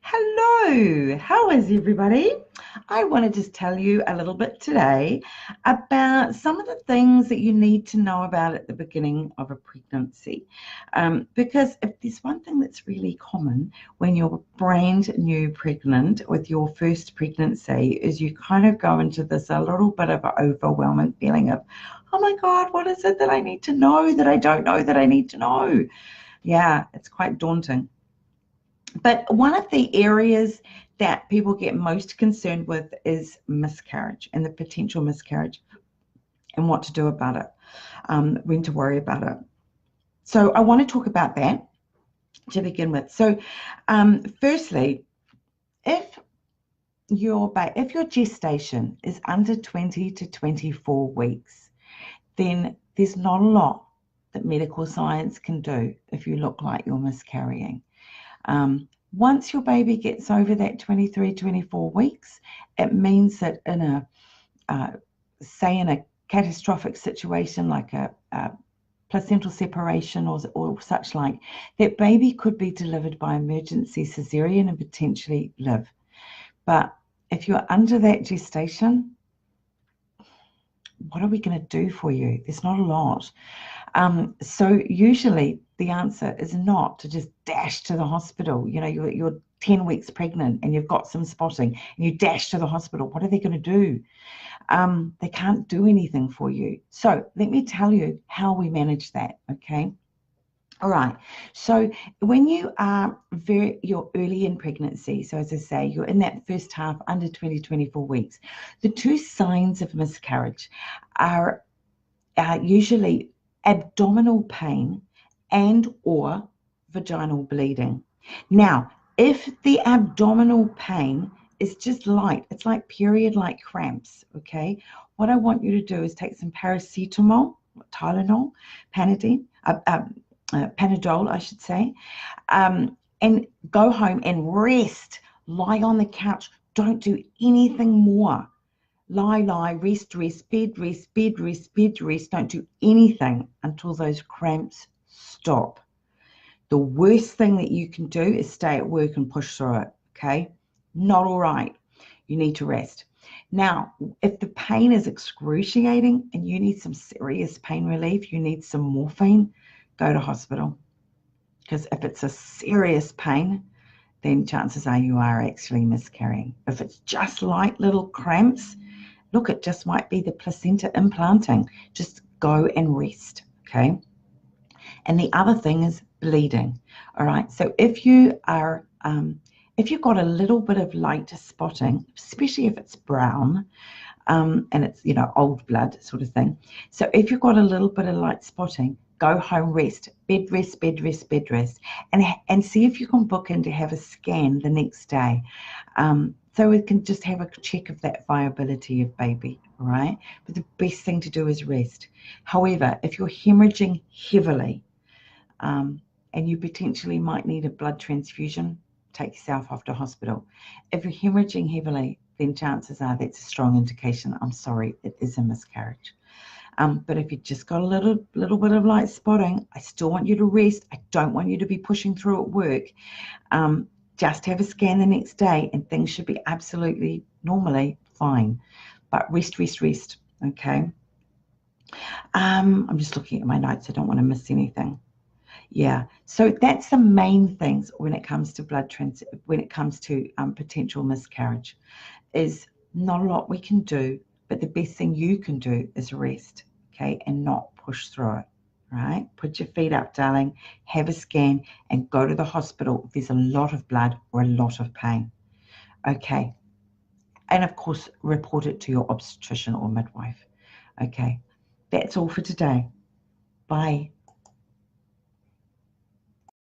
Hello, how is everybody? I want to just tell you a little bit today about some of the things that you need to know about at the beginning of a pregnancy. Because if there's one thing that's really common when you're brand new pregnant with your first pregnancy is you kind of go into this a little bit of an overwhelming feeling of, oh my God, what is it that I need to know that I don't know that I need to know? Yeah, it's quite daunting. But one of the areas that people get most concerned with is miscarriage and the potential miscarriage and what to do about it, when to worry about it. So I want to talk about that to begin with. So firstly, if your gestation is under 20 to 24 weeks, then there's not a lot that medical science can do if you look like you're miscarrying. Once your baby gets over that 23, 24 weeks, it means that in in a catastrophic situation like a placental separation or such like, that baby could be delivered by emergency cesarean and potentially live. But if you're under that gestation, what are we going to do for you? There's not a lot. So usually the answer is not to just dash to the hospital. You know, you're 10 weeks pregnant and you've got some spotting and you dash to the hospital. What are they going to do? They can't do anything for you. So let me tell you how we manage that, okay? All right. So when you're early in pregnancy, so as I say, you're in that first half under 20, 24 weeks, the two signs of miscarriage are usually abdominal pain and or vaginal bleeding. Now, if the abdominal pain is just light, it's like period-like cramps, okay? What I want you to do is take some paracetamol, Tylenol, Panadol, I should say, and go home and rest. Lie on the couch. Don't do anything more. Lie, rest, bed, rest, bed, rest, bed, rest. Don't do anything until those cramps stop. The worst thing that you can do is stay at work and push through it, okay? Not all right. You need to rest. Now, if the pain is excruciating and you need some serious pain relief, you need some morphine, go to hospital. Because if it's a serious pain, then chances are you are actually miscarrying. If it's just light little cramps, look, it just might be the placenta implanting. Just go and rest, okay? And the other thing is bleeding, all right? So if you've got a little bit of light spotting, especially if it's brown, and it's, old blood sort of thing. So if you've got a little bit of light spotting, go home, rest, bed rest, bed rest, bed rest, and see if you can book in to have a scan the next day. So we can just have a check of that viability of baby, all right? But the best thing to do is rest. However, if you're hemorrhaging heavily, and you potentially might need a blood transfusion, take yourself off to hospital. If you're hemorrhaging heavily, then chances are that's a strong indication. I'm sorry, it is a miscarriage. But if you just got a little bit of light spotting, I still want you to rest. I don't want you to be pushing through at work. Just have a scan the next day and things should be absolutely normally fine. But rest, okay? I'm just looking at my notes. I don't want to miss anything. Yeah, so that's the main things when it comes to potential miscarriage. Is not a lot we can do, but the best thing you can do is rest, okay, and not push through it, right? Put your feet up, darling, have a scan, and go to the hospital if there's a lot of blood or a lot of pain, okay? And of course, report it to your obstetrician or midwife, okay? That's all for today. Bye.